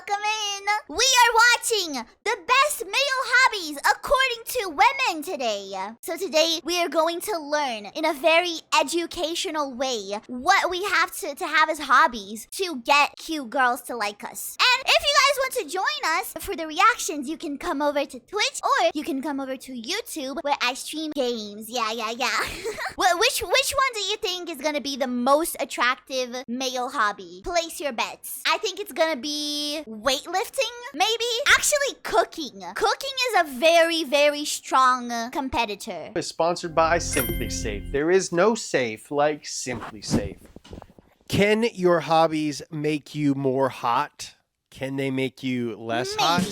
welcome in. We are watching the best male hobbies according to women today. So today we are going to learn in a very educational way what we have to have as hobbies to get cute girls to like us. And if you guys want to join us for the reactions, you can come over to Twitch or you can come over to YouTube where I stream games. Yeah. Which one do you think is gonna be the most attractive male hobby? Place your bets. I think it's gonna be weightlifting, maybe? Actually, cooking. Cooking is a very, very strong competitor. Is sponsored by Simply Safe. There is no safe like Simply Safe. Can your hobbies make you more hot? Can they make you less hot?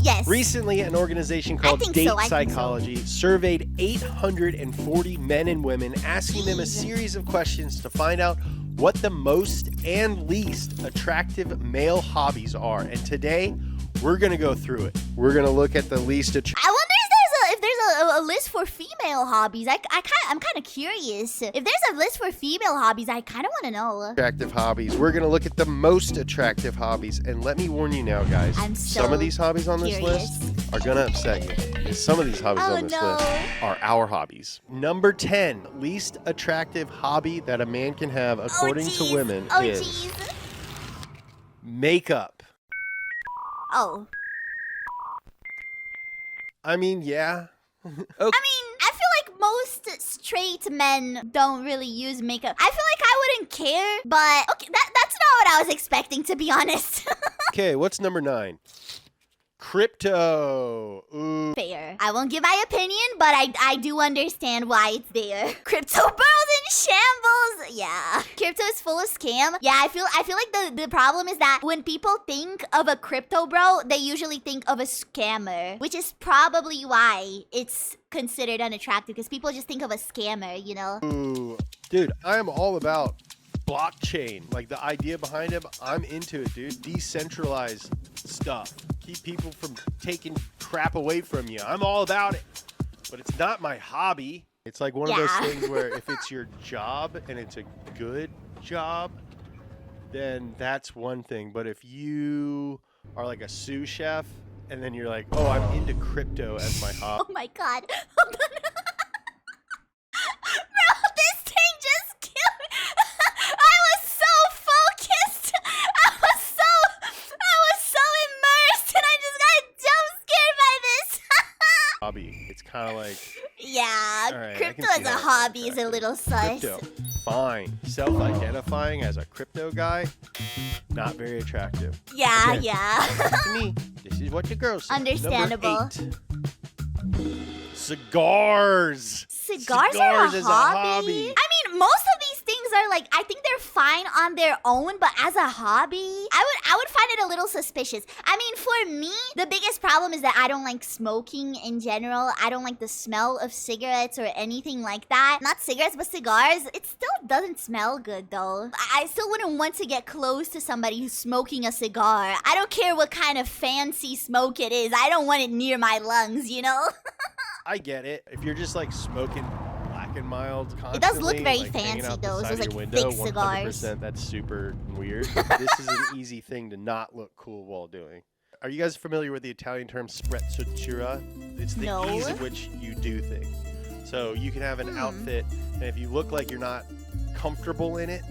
Yes. Recently, an organization called Date Psychology surveyed 840 men and women, asking them a series of questions to find out what the most and least attractive male hobbies are. And today, we're going to go through it. We're going to look at the least attractive. I wonder if there's a list for female hobbies. I'm kind of curious. If there's a list for female hobbies, I kind of want to know. Attractive hobbies. We're going to look at the most attractive hobbies. And let me warn you now, guys. Some of these hobbies on this list are going to upset you. And some of these hobbies on this list are our hobbies. Number 10, least attractive hobby that a man can have according to women is makeup. Oh. I mean, yeah. Okay. I mean, I feel like most straight men don't really use makeup. I feel like I wouldn't care, but okay, that's not what I was expecting, to be honest. Okay, what's number 9? Crypto. Ooh. Fair. I won't give my opinion, but I do understand why it's there. Crypto world in shambles. Yeah. Crypto is full of scam. Yeah, I feel like the problem is that when people think of a crypto bro, they usually think of a scammer, which is probably why it's considered unattractive, because people just think of a scammer, you know? Ooh. Dude, I am all about blockchain. Like, the idea behind it, I'm into it, dude. Decentralized stuff. Keep people from taking crap away from you. I'm all about it. But it's not my hobby. It's like one of those things where if it's your job and it's a good job, then that's one thing. But if you are like a sous chef and then you're like, oh, I'm into crypto as my hobby. Oh my god. Hold on. Bro, this thing just killed me. I was so focused. I was so immersed, and I just got jump scared by this. Hobby. It's kind of like, yeah, right, crypto as a hobby is a little sus. Crypto, fine. Self-identifying as a crypto guy, not very attractive. Yeah, Again, yeah. to me, this is what the girls say. Understandable. Number 8. Cigars. Cigars are is a a hobby? I mean, most of these things are like, I think they're fine on their own, but as a hobby, I would find it a little suspicious. I mean, for me, the biggest problem is that I don't like smoking in general. I don't like the smell of cigarettes or anything like that. Not cigarettes, but cigars. It still doesn't smell good, though. I still wouldn't want to get close to somebody who's smoking a cigar. I don't care what kind of fancy smoke it is. I don't want it near my lungs, you know? I get it. If you're just like smoking Black and Mild constantly, it does look very like, fancy though. Those like window, thick cigars. 100%, that's super weird. But this is an easy thing to not look cool while doing. Are you guys familiar with the Italian term sprezzatura? It's the ease at which you do things. So you can have an outfit, and if you look like you're not comfortable in it,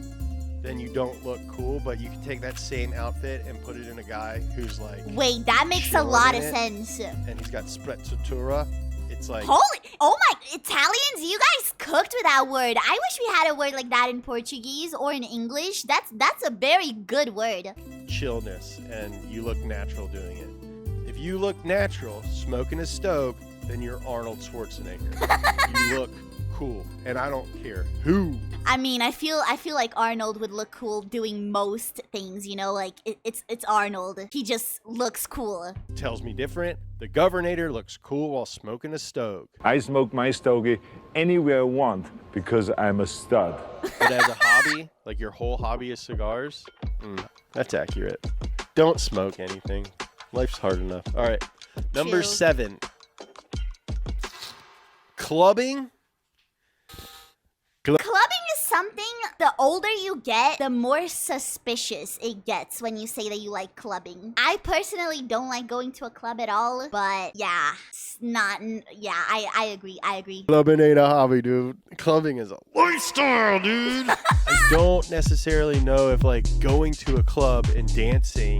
then you don't look cool, but you can take that same outfit and put it in a guy who's like... Wait, that makes a lot of sense. And he's got sprezzatura. It's like... Oh my, Italians, you guys cooked with that word. I wish we had a word like that in Portuguese or in English. That's a very good word. Chillness, and you look natural doing it. If you look natural, smoking a stove, then you're Arnold Schwarzenegger. You look cool, and I don't care who. I mean, I feel like Arnold would look cool doing most things, you know, like it's Arnold. He just looks cool. Tells me different. The Governator looks cool while smoking a stogie. I smoke my stogie anywhere I want because I'm a stud. But as a hobby, like your whole hobby is cigars, that's accurate. Don't smoke anything. Life's hard enough. All right. Number 7. Clubbing. Clubbing is something The older you get, the more suspicious it gets when you say that you like clubbing. I personally don't like going to a club at all, but yeah, it's not, yeah, I agree. Clubbing ain't a hobby, dude. Clubbing is a lifestyle, dude. I don't necessarily know if like going to a club and dancing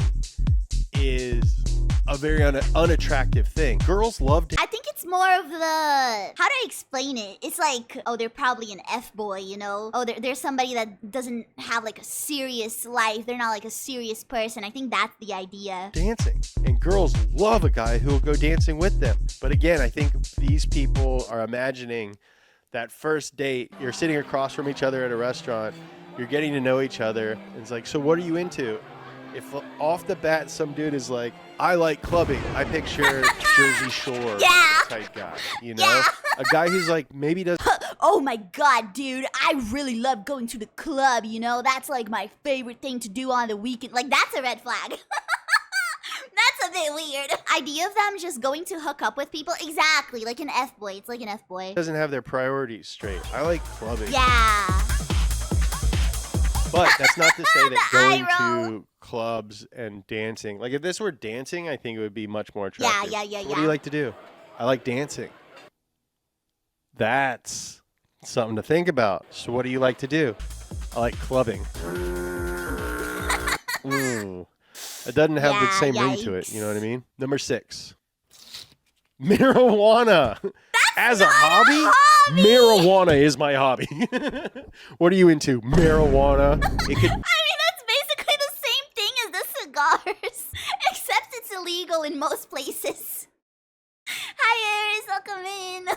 is a very unattractive thing. Girls love I think it's more of the, how do I explain it? It's like, oh, they're probably an F-boy, you know? Oh, there's somebody that doesn't have like a serious life. They're not like a serious person. I think that's the idea. dancing. And girls love a guy who will go dancing with them. But again, I think these people are imagining that first date, you're sitting across from each other at a restaurant, you're getting to know each other. And it's like, so what are you into? If off the bat some dude is like, I like clubbing, I picture Jersey Shore type guy, you know? Yeah. A guy who's like, maybe does Oh my god, dude, I really love going to the club, you know? That's like my favorite thing to do on the weekend. Like, that's a red flag. That's a bit weird. Idea of them just going to hook up with people? Exactly, like an F-boy. It's like an F-boy. doesn't have their priorities straight. I like clubbing. Yeah. But that's not to say that going eye roll. to clubs and dancing, like if this were dancing, I think it would be much more attractive. Yeah. What do you like to do? I like dancing. That's something to think about. So what do you like to do? I like clubbing. Ooh. It doesn't have the same ring to it, you know what I mean? Number 6. Marijuana. As a hobby? Marijuana is my hobby. What are you into? Marijuana? It could I mean, that's basically the same thing as the cigars, except it's illegal in most places. Hi, Aries, welcome in.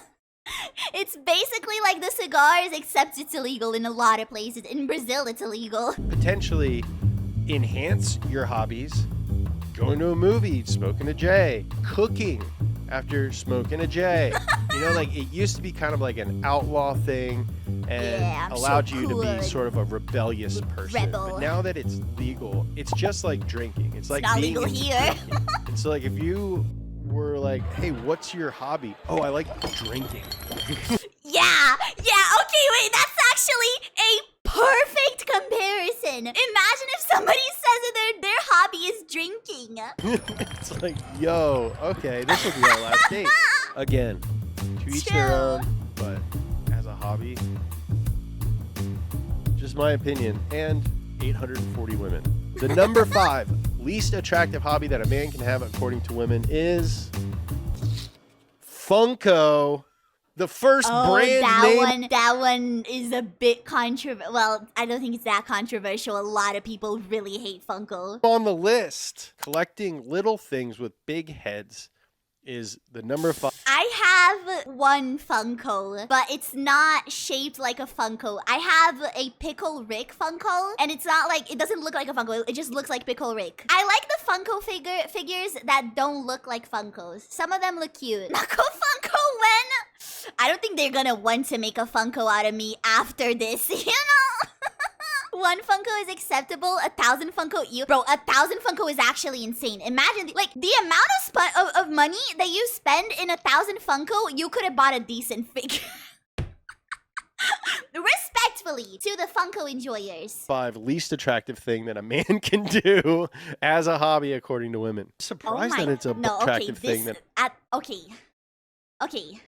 It's basically like the cigars, except it's illegal in a lot of places. In Brazil, it's illegal. potentially enhance your hobbies. Going to a movie, smoking a J, cooking after smoking a J. You know, like it used to be kind of like an outlaw thing and Yeah, I'm allowed so you to be cool. sort of a rebellious person. Rebel. But now that it's legal, it's just like drinking. It's like Not being legal into here. drinking. And so like if you were like, hey, what's your hobby? Oh, I like drinking. Yeah, okay, wait, that's actually a perfect comparison. Imagine if somebody says that their hobby is drinking. It's like, yo, okay, this will be our last date. Again, to each their True. own, but as a hobby, just my opinion, and 840 women. The number 5 least attractive hobby that a man can have according to women is Funko. The first brand name. That one is a bit controversial. Well, I don't think it's that controversial. A lot of people really hate Funko. On the list, collecting little things with big heads is the number 5. I have one Funko, but it's not shaped like a Funko. I have a Pickle Rick Funko, and it's not like, it doesn't look like a Funko. It just looks like Pickle Rick. I like the Funko figures that don't look like Funkos. Some of them look cute. Nako Funko when? I don't think they're gonna want to make a Funko out of me after this, you know? One Funko is acceptable, 1,000 Funko you. Bro, 1,000 Funko is actually insane. Imagine, like, the amount of money that you spend in 1,000 Funko, you could have bought a decent figure. Respectfully to the Funko enjoyers. 5 least attractive thing that a man can do as a hobby according to women. Surprised that it's a attractive thing that Okay.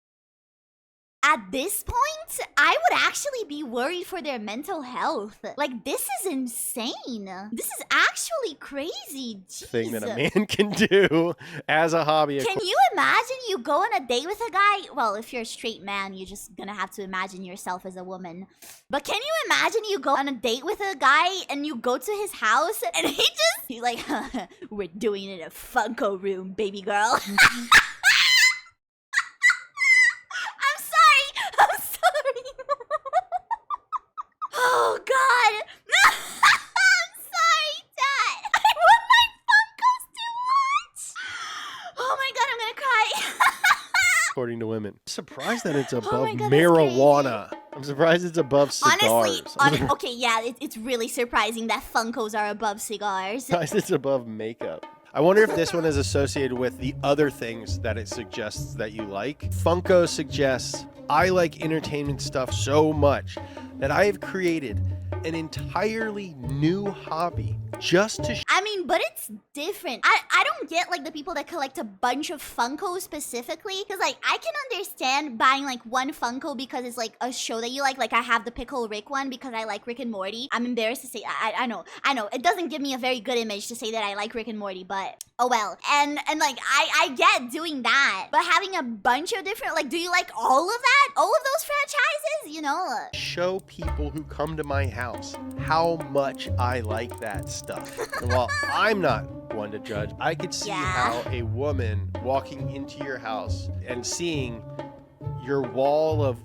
At this point, I would actually be worried for their mental health. Like, this is insane. This is actually crazy. Jeez. thing that a man can do as a hobby. Can you imagine you go on a date with a guy? Well, if you're a straight man, you're just gonna have to imagine yourself as a woman. But can you imagine you go on a date with a guy and you go to his house and he's like, we're doing it in a Funko room, baby girl. I'm sorry. Oh, God. I'm sorry, Dad. I want my Funkos too much. Oh, my God, I'm going to cry. according to women. I'm surprised that it's above my God, that's marijuana. I'm surprised it's above cigars. Honestly, okay, yeah, it's really surprising that Funkos are above cigars. Surprised it's above makeup. I wonder if this one is associated with the other things that it suggests that you like. Funko suggests, I like entertainment stuff so much that I have created an entirely new hobby just to I mean, but it's different. I don't get like the people that collect a bunch of Funkos specifically, because like I can understand buying like one Funko because it's like a show that you like. Like I have the Pickle Rick one because I like Rick and Morty. I'm embarrassed to say I know it doesn't give me a very good image to say that I like Rick and Morty, but oh well. And like I get doing that, but having a bunch of different, like, do you like all of that? All of those franchises? You know? show people who come to my house how much I like that stuff. And while I'm not one to judge, I could see how a woman walking into your house and seeing your wall of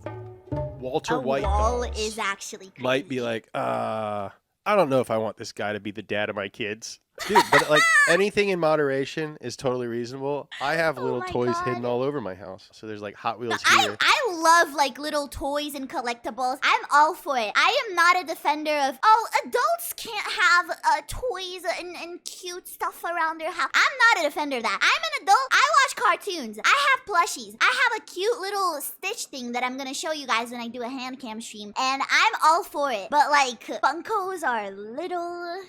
Walter White dolls is actually crazy. Might be like, I don't know if I want this guy to be the dad of my kids. Dude, but like anything in moderation is totally reasonable. I have little toys hidden all over my house. So there's like Hot Wheels here. I love like little toys and collectibles. I'm all for it. I am not a defender of, oh, adults can't have toys and cute stuff around their house. I'm not a defender of that. I'm an adult. I watch cartoons. I have plushies. I have a cute little Stitch thing that I'm going to show you guys when I do a hand cam stream. And I'm all for it. But like, Funkos are little...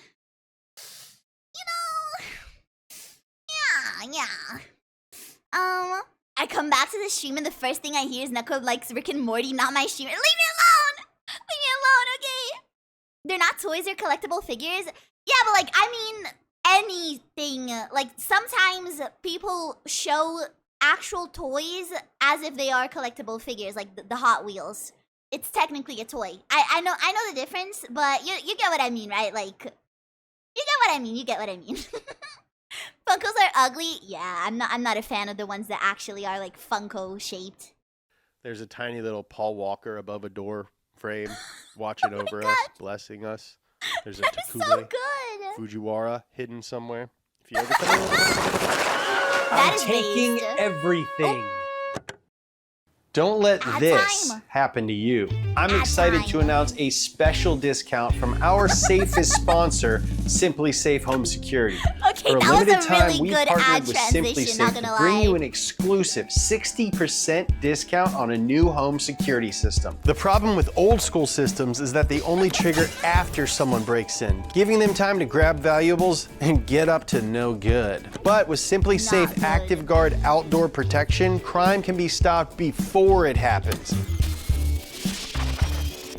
Yeah. I come back to the stream and the first thing I hear is Neko likes Rick and Morty, not my stream. Leave me alone! Leave me alone, okay? They're not toys, they're collectible figures. Yeah, but like, I mean, anything. Like, sometimes people show actual toys as if they are collectible figures, like the Hot Wheels. It's technically a toy. I know the difference, but you get what I mean, right? Like, you get what I mean. Funkos are ugly. Yeah, I'm not a fan of the ones that actually are like Funko shaped. There's a tiny little Paul Walker above a door frame watching over us, blessing us. There's a Takumi so good. Fujiwara hidden somewhere. If you ever come I'm taking everything. Don't let this happen to you. I'm excited to announce a special discount from our safest sponsor, Simply Safe Home Security. Okay, For a that was limited a time, really we good partnered ad with Simply transition, not Safe gonna to bring you lie. an exclusive 60% discount on a new home security system. The problem with old school systems is that they only trigger after someone breaks in, giving them time to grab valuables and get up to no good. But with Simply Safe Active Guard outdoor protection, crime can be stopped before it happens.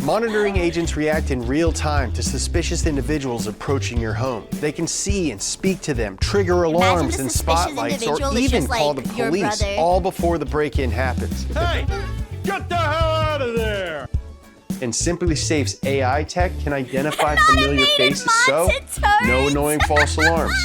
Monitoring agents react in real time to suspicious individuals approaching your home. They can see and speak to them, trigger alarms and spotlights, or even call the police, all before the break-in happens. Hey, get the hell out of there! And Simply Safe's AI tech can identify familiar faces, so no annoying false alarms.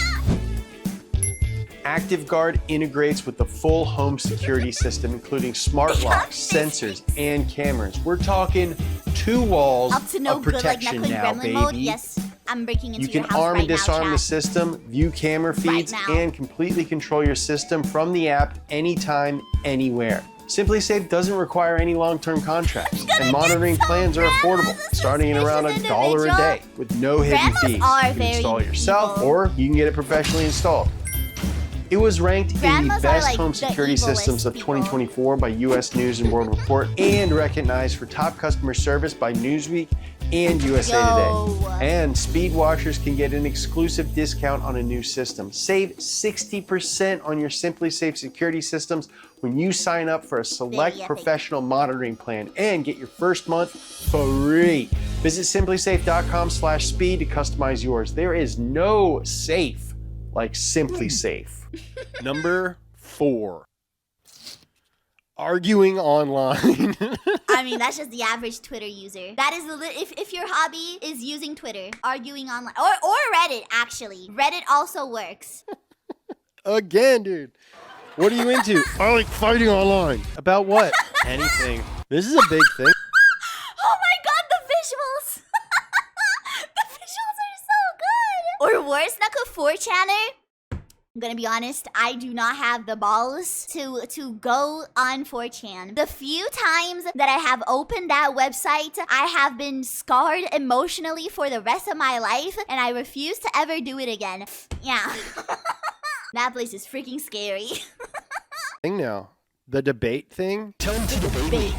ActiveGuard integrates with the full home security system, including smart locks, sensors, and cameras. We're talking 2 walls of protection now, baby. Mode. Yes, I'm breaking into You can your house arm and right disarm now, the system, view camera feeds, and completely control your system from the app anytime, anywhere. Simply Safe doesn't require any long-term contracts, and monitoring plans are affordable, starting at around $1 a day, with no hidden fees. You can install it yourself, or you can get it professionally installed. It was ranked in the best home security systems of 2024 by US News and World Report and recognized for top customer service by Newsweek and USA Today. And speed washers can get an exclusive discount on a new system. Save 60% on your Simply Safe security systems when you sign up for a select professional monitoring plan and get your first month free. Visit simplysafe.com/speed to customize yours. There is no safe like Simply Safe. Number 4. Arguing online. I mean, that's just the average Twitter user. That is if your hobby is using Twitter, arguing online, or Reddit, actually. Reddit also works. Again, dude. What are you into? I like fighting online. About what? Anything. This is a big thing. Oh my god, the visuals! The visuals are so good! Or worse, Nako 4chaner. I'm gonna be honest, I do not have the balls to go on 4chan. The few times that I have opened that website, I have been scarred emotionally for the rest of my life, and I refuse to ever do it again. Yeah. That place is freaking scary. Thing now. The debate thing? Tell him to debate me.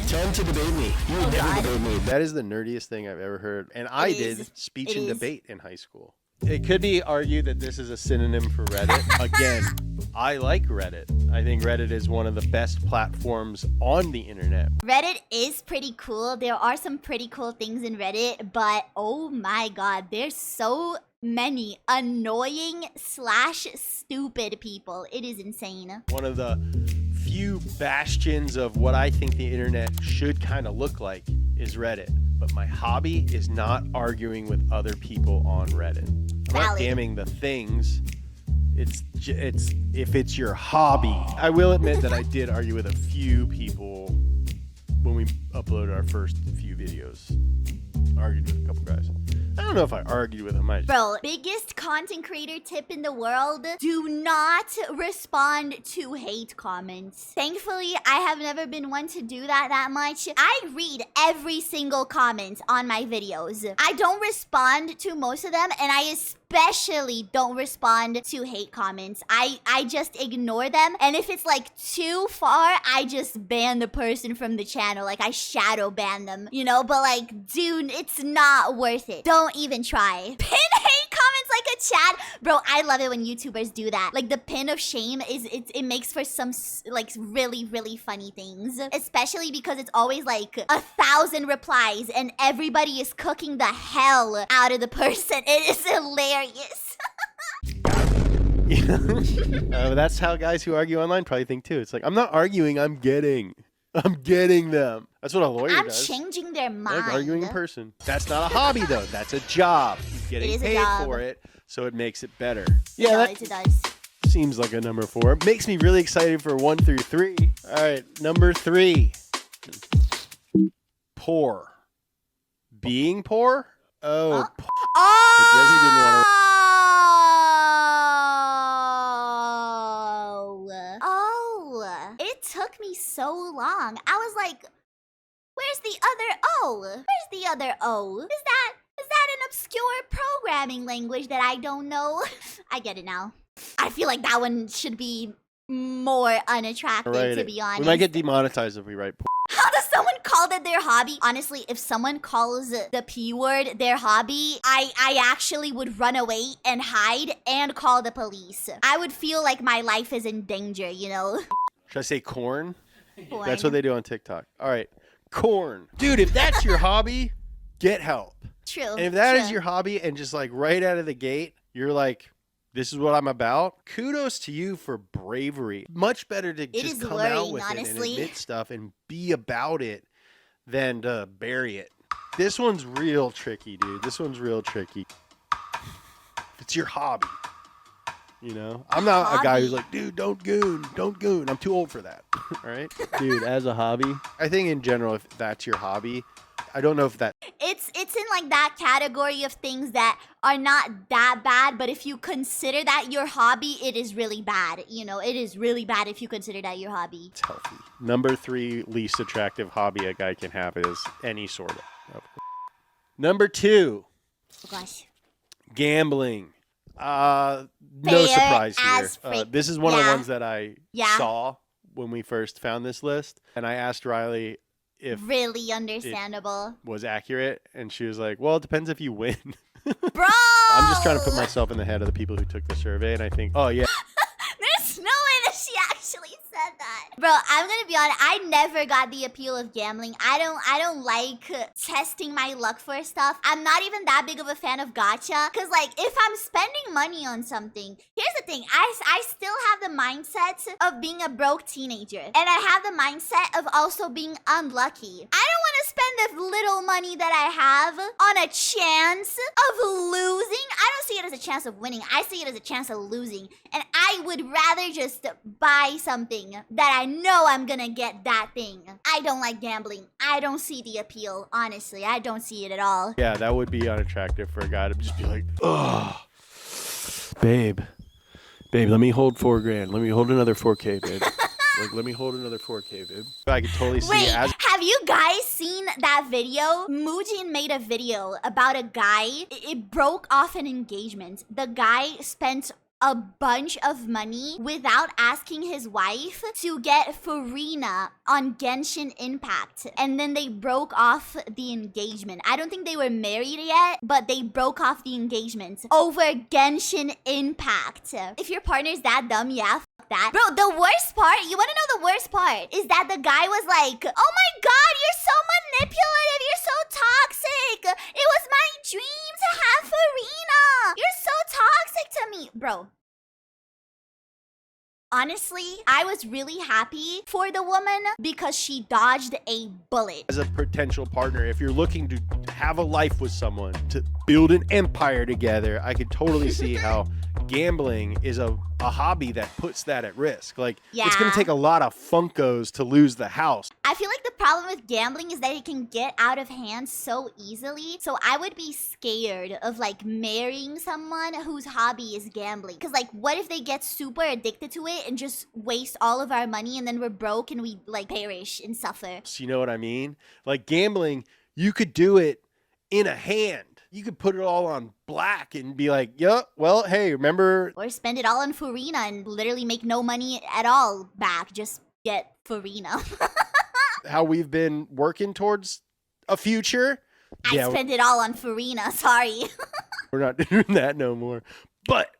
Tell him to debate me. You would never debate me. That is the nerdiest thing I've ever heard. And I did speech and debate in high school. It could be argued that this is a synonym for Reddit. Again, I like Reddit. I think Reddit is one of the best platforms on the internet. Reddit is pretty cool. There are some pretty cool things in Reddit, but oh my god, there's so many annoying / stupid people. It is insane. One of the few bastions of what I think the internet should kind of look like is Reddit. But my hobby is not arguing with other people on Reddit. I'm not damning the things. It's if it's your hobby. I will admit that I did argue with a few people when we uploaded our first few videos. Argued with a couple guys. I don't know if I argued with them. Bro, biggest content creator tip in the world: do not respond to hate comments. Thankfully, I have never been one to do that much. I read every single comment on my videos. I don't respond to most of them, and I especially don't respond to hate comments. I just ignore them, and if it's like too far, I just ban the person from the channel. Like, I shadow ban them, you know? But like, dude, it's not worth it. Don't even try. Pin hate comments like a chat. Bro, I love it when YouTubers do that. Like, the pin of shame it makes for some like really funny things, especially because it's always like 1,000 replies and everybody is cooking the hell out of the person. It is hilarious. That's how guys who argue online probably think too. It's like, I'm not arguing, I'm getting them. That's what a lawyer does. I'm changing their mind. Like arguing in person. That's not a hobby though. That's a job. He's getting paid for it, so it makes it better. Yeah, it does. Seems like a number 4. Makes me really excited for 1 through 3. All right, number 3. Poor. Being poor? Oh. Jesse didn't want to. It took me so long. I was like, where's the other O? Where's the other O? Is that an obscure programming language that I don't know? I get it now. I feel like that one should be more unattractive, to be honest. We might get demonetized if we write poor. How does someone call that their hobby? Honestly, if someone calls the P word their hobby, I actually would run away and hide and call the police. I would feel like my life is in danger, you know? Should I say corn? Corn. That's what they do on TikTok. All right, corn. Dude, if that's your hobby, get help. True. And if that is your hobby and just like right out of the gate, you're like, this is what I'm about, kudos to you for bravery. Much better to just come out with it and admit stuff and be about it than to bury it. This one's real tricky, dude. This one's real tricky. It's your hobby. You know, I'm not a guy who's like, dude, don't goon. I'm too old for that. All right, dude. As a hobby, I think in general, if that's your hobby, I don't know if that. It's in like that category of things that are not that bad, but if you consider that your hobby, it is really bad. You know, it is really bad if you consider that your hobby. It's healthy. Number 3 least attractive hobby a guy can have is any sort of. Number 2. Oh gosh. Gambling. No surprise here. This is one of the ones that I saw when we first found this list, and I asked Riley if really understandable it was accurate, and she was like, well, it depends if you win. Bro, I'm just trying to put myself in the head of the people who took the survey, and I think, oh yeah. There's no way that she actually said that. Bro, I'm gonna be honest, I never got the appeal of gambling. I don't like testing my luck for stuff. I'm not even that big of a fan of gacha, because like, if I'm spending money on something, here's the thing, I still have the mindset of being a broke teenager, and I have the mindset of also being unlucky. I don't want to spend the little money that I have on a chance of losing. I don't see it as a chance of winning. I see it as a chance of losing, and I would rather just buy something that I know I'm gonna get that thing. I don't like gambling. I don't see the appeal, honestly. I don't see it at all. Yeah, that would be unattractive for a guy to just be like, oh, babe, let me hold $4,000. Let me hold another 4K, babe. Like, let me hold another 4K, babe. I could totally see it as. Have you guys seen that video? Mujin made a video about a guy. It broke off an engagement. The guy spent a bunch of money without asking his wife to get Farina on Genshin Impact. And then they broke off the engagement. I don't think they were married yet, but they broke off the engagement over Genshin Impact. If your partner's that dumb, yeah, fuck that. Bro, the worst part, you wanna know the worst part? Is that the guy was like, oh my god, you're so manipulative, you're so toxic. It was my dream to have Farina. You're so toxic to me. Bro. Honestly, I was really happy for the woman because she dodged a bullet. As a potential partner, if you're looking to have a life with someone, to build an empire together, I could totally see how gambling is a hobby that puts that at risk. Like, it's going to take a lot of Funkos to lose the house. I feel like the problem with gambling is that it can get out of hand so easily. So I would be scared of like marrying someone whose hobby is gambling. Because like, what if they get super addicted to it and just waste all of our money and then we're broke and we like perish and suffer? So you know what I mean? Like gambling, you could do it in a hand. You could put it all on black and be like, yeah, well, hey, remember? Or spend it all on Farina and literally make no money at all back. Just get Farina. How we've been working towards a future. I spent it all on Farina, sorry. We're not doing that no more. But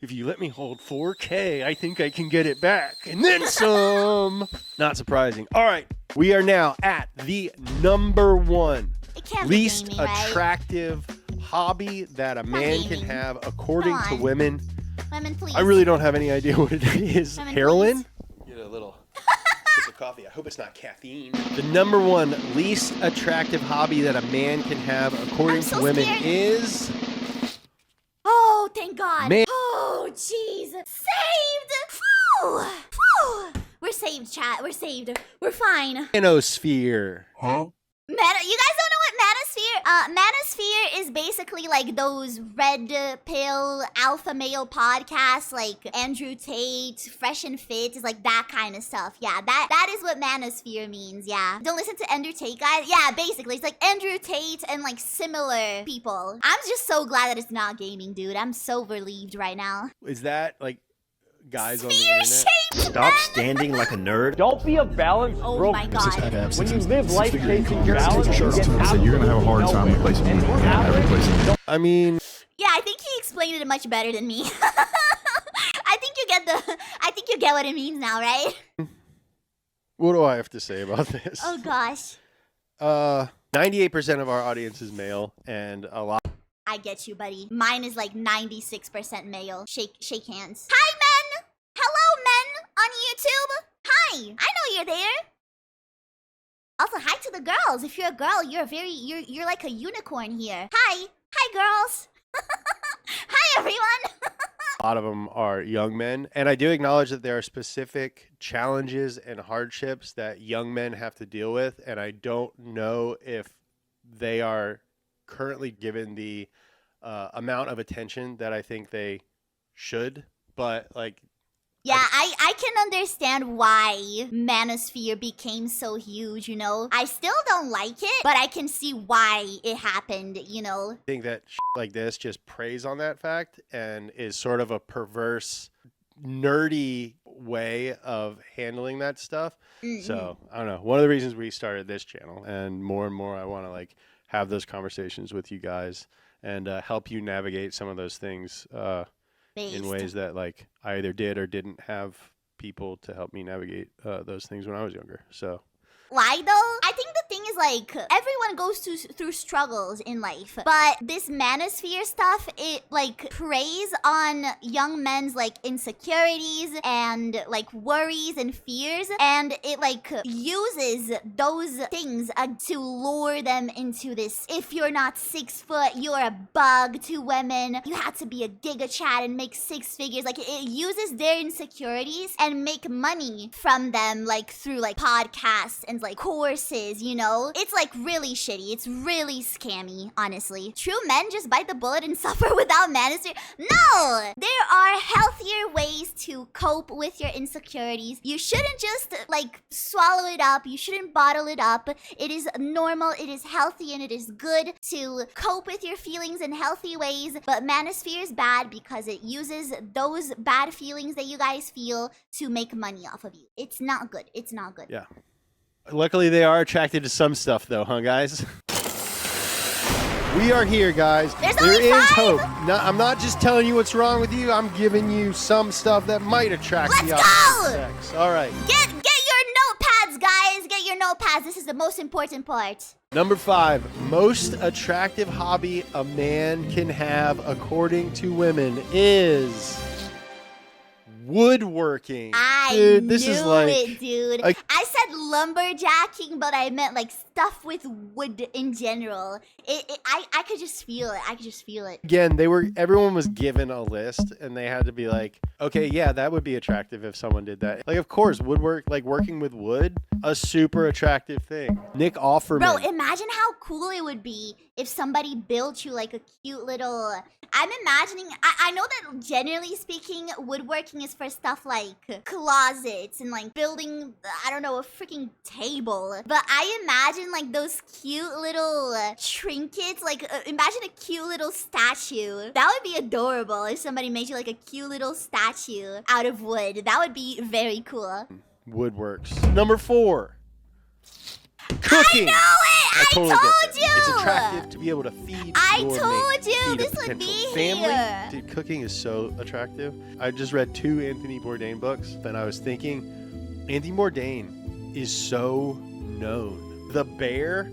if you let me hold 4K, I think I can get it back. And then some. Not surprising. All right. We are now at the #1 least attractive hobby that a man can have according to women. Women, please. I really don't have any idea what it is. Women, heroin? Get a little sip of coffee. I hope it's not caffeine. The #1 least attractive hobby that a man can have according to women is... Oh, thank God. Man. Oh, jeez. Saved. Whew. Whew. We're saved, chat. We're saved. We're fine. Manosphere. Huh? You guys don't know what Manosphere? Manosphere is basically like those red pill alpha male podcasts like Andrew Tate, Fresh and Fit, is like that kind of stuff. Yeah, that is what Manosphere means, yeah. Don't listen to Andrew Tate, guys. Yeah, basically, it's like Andrew Tate and like similar people. I'm just so glad that it's not gaming, dude. I'm so relieved right now. Is that like guys on the internet? Stop standing like a nerd. Don't be a balanced broke. My God. When you live life chasing balance, you get you're gonna have a hard time replacing me. I mean, yeah, I think he explained it much better than me. I think you get what it means now, right? what do I have to say about this? Oh gosh. 98% of our audience is male, and a lot. I get you, buddy. Mine is like 96% male. Shake hands. Hi, men! Hello, men on YouTube. Hi, I know you're there. Also, hi to the girls. If you're a girl, you're like a unicorn here. Hi girls. Hi, everyone. A lot of them are young men, and I do acknowledge that there are specific challenges and hardships that young men have to deal with, and I don't know if they are currently given the amount of attention that I think they should, but like... Yeah, I can understand why Manosphere became so huge, you know? I still don't like it, but I can see why it happened, you know? I think that like this just preys on that fact and is sort of a perverse, nerdy way of handling that stuff. So, I don't know. One of the reasons we started this channel, and more I want to like have those conversations with you guys and help you navigate some of those things in ways that like I either did or didn't have people to help me navigate those things when I was younger. So Why though? I think the thing is like everyone goes through struggles in life, but this manosphere stuff, it like preys on young men's like insecurities and like worries and fears, and it like uses those things to lure them into this. If you're not 6 foot, you're a bug to women. You have to be a giga chat and make 6 figures. Like it uses their insecurities and make money from them, like through like podcasts and like courses, you know? know, it's like really shitty. It's really scammy, honestly. True men just bite the bullet and suffer without manosphere. No! There are healthier ways to cope with your insecurities. You shouldn't just like swallow it up. You shouldn't bottle it up. It is normal, it is healthy, and it is good to cope with your feelings in healthy ways. But manosphere is bad because it uses those bad feelings that you guys feel to make money off of you. It's not good. It's not good. Yeah. Luckily, they are attracted to some stuff, though, huh, guys? We are here, guys. There is hope. No, I'm not just telling you what's wrong with you. I'm giving you some stuff that might attract the opposite sex. All right. Get your notepads, guys. Get your notepads. This is the most important part. Number 5, most attractive hobby a man can have, according to women, is woodworking. I this knew is like it, dude. I said lumberjacking, but I meant like stuff with wood in general. I could just feel it. I could just feel it. Again, everyone was given a list and they had to be like, okay, yeah, that would be attractive if someone did that. Like, of course, woodwork, like working with wood, a super attractive thing. Nick Offerman. Bro, imagine how cool it would be if somebody built you like a cute little... I'm imagining... I know that generally speaking, woodworking is for stuff like closets and like building, I don't know, a freaking table. But I imagine like those cute little trinkets, like imagine a cute little statue. That would be adorable if somebody made you like a cute little statue out of wood. That would be very cool. Woodworks. Number 4. Cooking. I know it! I totally told get that. you! It's attractive to be able to feed I your told mate, you feed a this would potential be family. here. Dude, cooking is so attractive. I just read 2 Anthony Bourdain books, and I was thinking, Anthony Bourdain is so known. The Bear?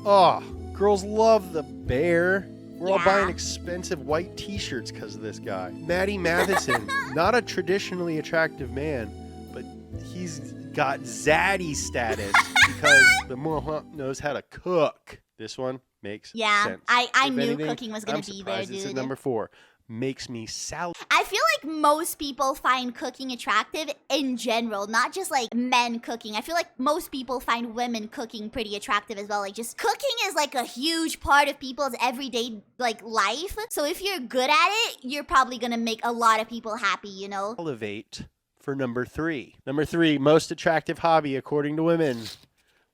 Oh, girls love The Bear. We're all buying expensive white t-shirts because of this guy. Matty Matheson, not a traditionally attractive man, but he's got zaddy status because the Mohawk knows how to cook. This one makes sense. I If knew anything, cooking was gonna be there, surprised it's dude. at number 4. Makes me salad. I feel like most people find cooking attractive in general, not just like men cooking. I feel like most people find women cooking pretty attractive as well. Like just cooking is like a huge part of people's everyday like life. So if you're good at it, you're probably gonna make a lot of people happy, you know? Elevate for number 3. Number 3, most attractive hobby according to women.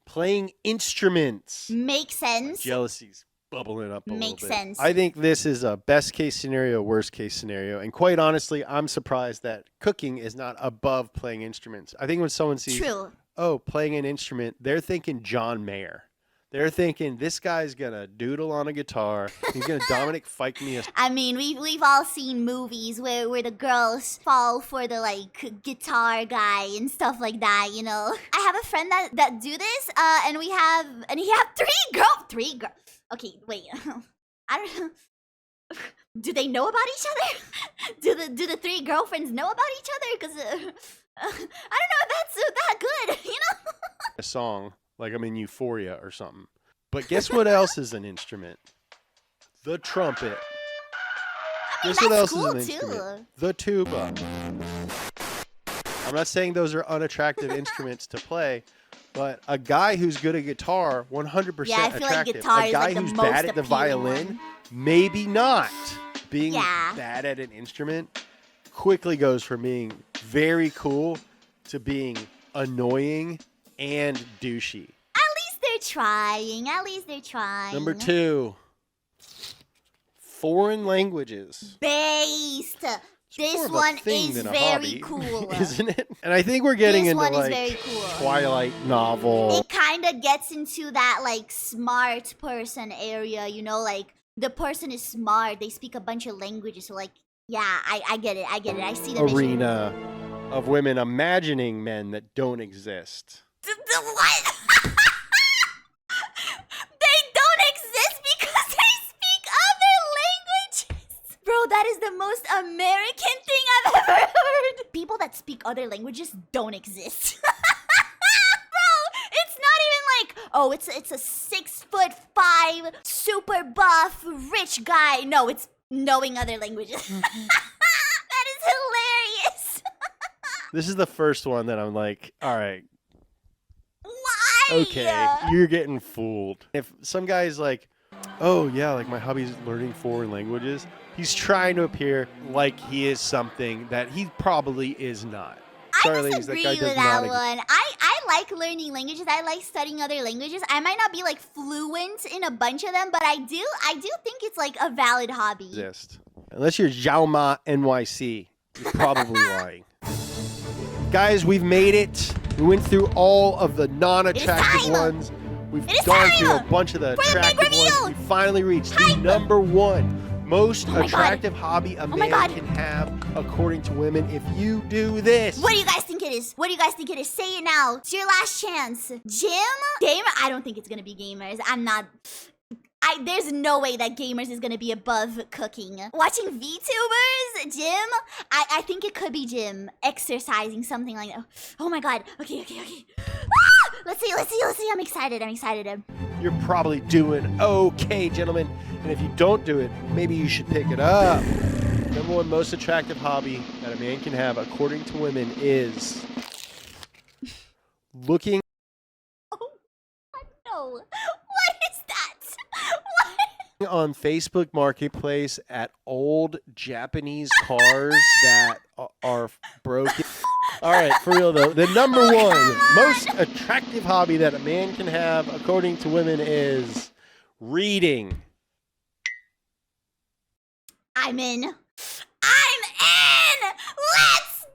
Playing instruments. Makes sense. Jealousy's bubbling up a little Makes bit. sense. I think this is a best case scenario, worst case scenario. And quite honestly, I'm surprised that cooking is not above playing instruments. I think when someone sees, playing an instrument, they're thinking John Mayer. They're thinking this guy's gonna doodle on a guitar. He's gonna Dominic Fike me a... I mean, we've all seen movies where the girls fall for the like guitar guy and stuff like that, you know. I have a friend that do this, and he have 3 girls. Okay, wait. I don't know. Do they know about each other? Do the 3 girlfriends know about each other? Because I don't know if that's that good, you know. A song. Like I'm in Euphoria or something. But guess what else is an instrument? The trumpet. I mean, Guess what else cool is an too. instrument? The tuba. I'm not saying those are unattractive instruments to play, but a guy who's good at guitar, 100% Yeah, I feel like attractive. guitar A is, guy like, the who's most bad at the appealing violin, one. maybe not. Being Yeah. bad at an instrument quickly goes from being very cool to being annoying and douchey. At least they're trying. Number 2, foreign languages. Based. More This of a one thing is than a very hobby, cool. isn't it? And I think we're getting This into one is like very cool. Twilight novel. It kind of gets into that like smart person area, you know, like the person is smart, they speak a bunch of languages, so like, yeah, I get it, I see the vision. Arena of women imagining men that don't exist. What? They don't exist because they speak other languages. Bro, that is the most American thing I've ever heard. People that speak other languages don't exist. Bro, it's not even like, oh, it's a 6'5" super buff rich guy. No, it's knowing other languages. That is hilarious. This is the first one that I'm like, all right. Why? Okay, you're getting fooled. If some guy's like, oh yeah, like my hobby is learning foreign languages, he's trying to appear like he is something that he probably is not. Sorry, I ladies, disagree that guy with does that not one. I like learning languages. I like studying other languages. I might not be like fluent in a bunch of them, but I do think it's like a valid hobby. exist. Unless you're Xiaoma NYC, you're probably lying. Guys, we've made it. We went through all of the non-attractive time. ones. We've It is gone time through a bunch of the for the big attractive reveal. ones. We finally reached the Hype. #1 most my God. attractive hobby a my man God. can have, according to women, if you do this. What do you guys think it is? What do you guys think it is? Say it now. It's your last chance. Gym? Gamer? I don't think it's gonna be gamers. There's no way that gamers is gonna be above cooking. Watching VTubers? Gym? I think it could be gym. Exercising, something like that. Oh my God. Okay. Ah! Let's see. I'm excited. You're probably doing okay, gentlemen. And if you don't do it, maybe you should pick it up. #1 most attractive hobby that a man can have, according to women, is looking No. What is that? What? on Facebook Marketplace at old Japanese cars that are broken. All right, for real though, the #1 most attractive hobby that a man can have, according to women, is reading. I'm in. Let's go!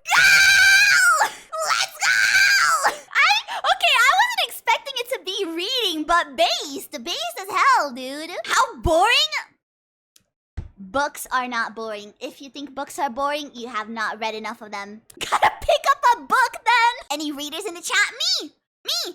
I wasn't expecting it to be reading, but based as hell, dude. How boring? Books are not boring. If you think books are boring, you have not read enough of them. Gotta pick up a book then. Any readers in the chat? Me.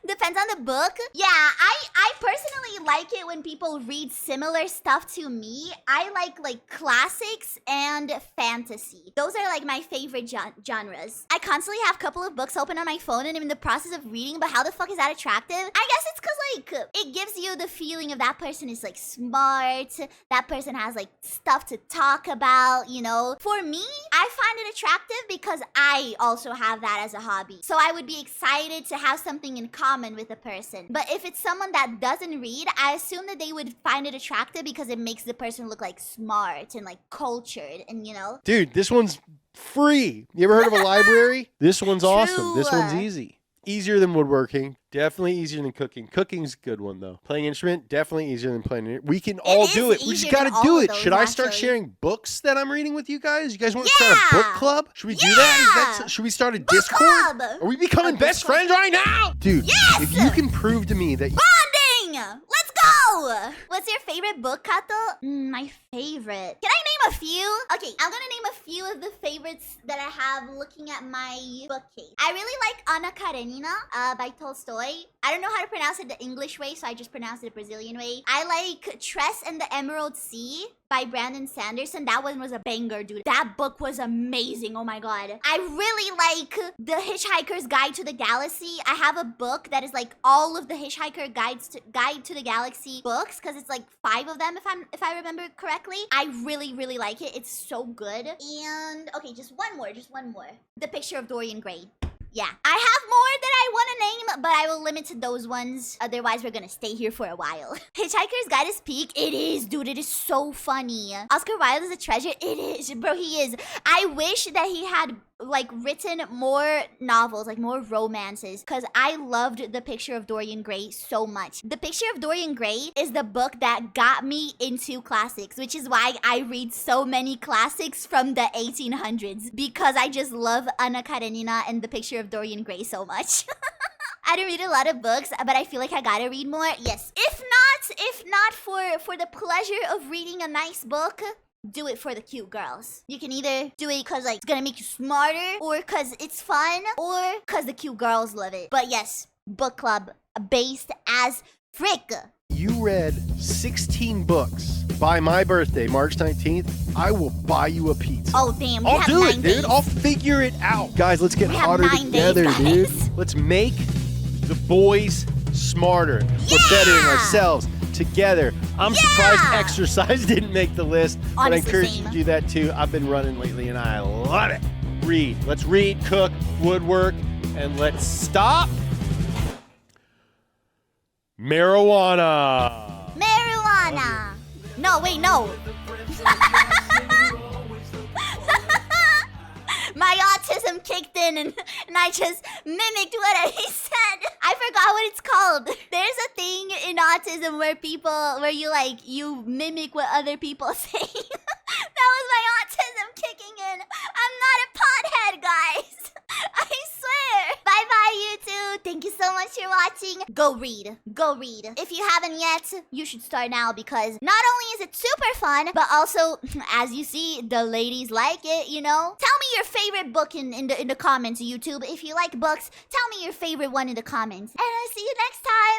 Depends on the book. Yeah, I personally like it when people read similar stuff to me. I like classics and fantasy. Those are like my favorite genres. I constantly have a couple of books open on my phone and I'm in the process of reading, but how the fuck is that attractive? I guess it's because like it gives you the feeling of that person is like smart, that person has like stuff to talk about, you know? For me, I find it attractive because I also have that as a hobby. So I would be excited to have something in common with a person. But if it's someone that doesn't read, I assume that they would find it attractive because it makes the person look like smart and like cultured and, you know? Dude, this one's free. You ever heard of a library? This one's awesome. This one's easy. Easier than woodworking. Definitely easier than cooking. Cooking's a good one, though. Playing instrument, definitely easier than playing it. We can all do it. We just got to do it. Should I start sharing books that I'm reading with you guys? You guys want to start a book club? Should we do that? Should we start a Discord? Club. Are we becoming best friends right now? Dude, if you can prove to me that... Bonding! Let's go! What's your favorite book, Kato? My favorite. Can I name a few? Okay, I'm gonna name a few of the favorites that I have looking at my bookcase. I really like Anna Karenina by Tolstoy. I don't know how to pronounce it the English way, so I just pronounce it the Brazilian way. I like Tress and the Emerald Sea by Brandon Sanderson. That one was a banger, dude. That book was amazing. Oh my God. I really like The Hitchhiker's Guide to the Galaxy. I have a book that is like all of the Hitchhiker Guide to the Galaxy books because it's like 5 of them if I remember correctly. I really like it. It's so good. And okay, just one more. The Picture of Dorian Gray. Yeah, I have more that I want to name, but I will limit to those ones. Otherwise, we're gonna stay here for a while. Hitchhiker's Guide is peak. It is, dude. It is so funny. Oscar Wilde is a treasure. It is, bro. He is. I wish that he had like written more novels, like more romances, because I loved The Picture of Dorian Gray so much. The Picture of Dorian Gray is the book that got me into classics, which is why I read so many classics from the 1800s, because I just love Anna Karenina and The Picture of Dorian Gray so much. I don't read a lot of books, but I feel like I gotta read more. Yes. If not for the pleasure of reading a nice book, do it for the cute girls. You can either do it because like it's gonna make you smarter, or because it's fun, or because the cute girls love it. But yes, book club based as frick. You read 16 books by my birthday, March 19th. I will buy you a pizza. Oh damn, I'll do it, days. dude. I'll figure it out. Guys, let's get We have hotter 9 together, days, dude. guys. Let's make the boys smarter. Yeah! We're bettering ourselves together. I'm surprised exercise didn't make the list, but I Honestly, encourage same. you to do that too. I've been running lately and I love it. Read. Let's read, cook, woodwork, and let's stop Marijuana. Marijuana. No, wait, no. My autism kicked in and I just mimicked what he said. I forgot what it's called. There's a thing in autism where you mimic what other people say. That was my autism kicking in. I'm not a pothead, guys. I swear. Bye-bye, YouTube. Thank you so much for watching. Go read. Go read. If you haven't yet, you should start now because not only is it super fun, but also, as you see, the ladies like it, you know? Tell me your favorite book in the comments, YouTube. If you like books, tell me your favorite one in the comments. And I'll see you next time.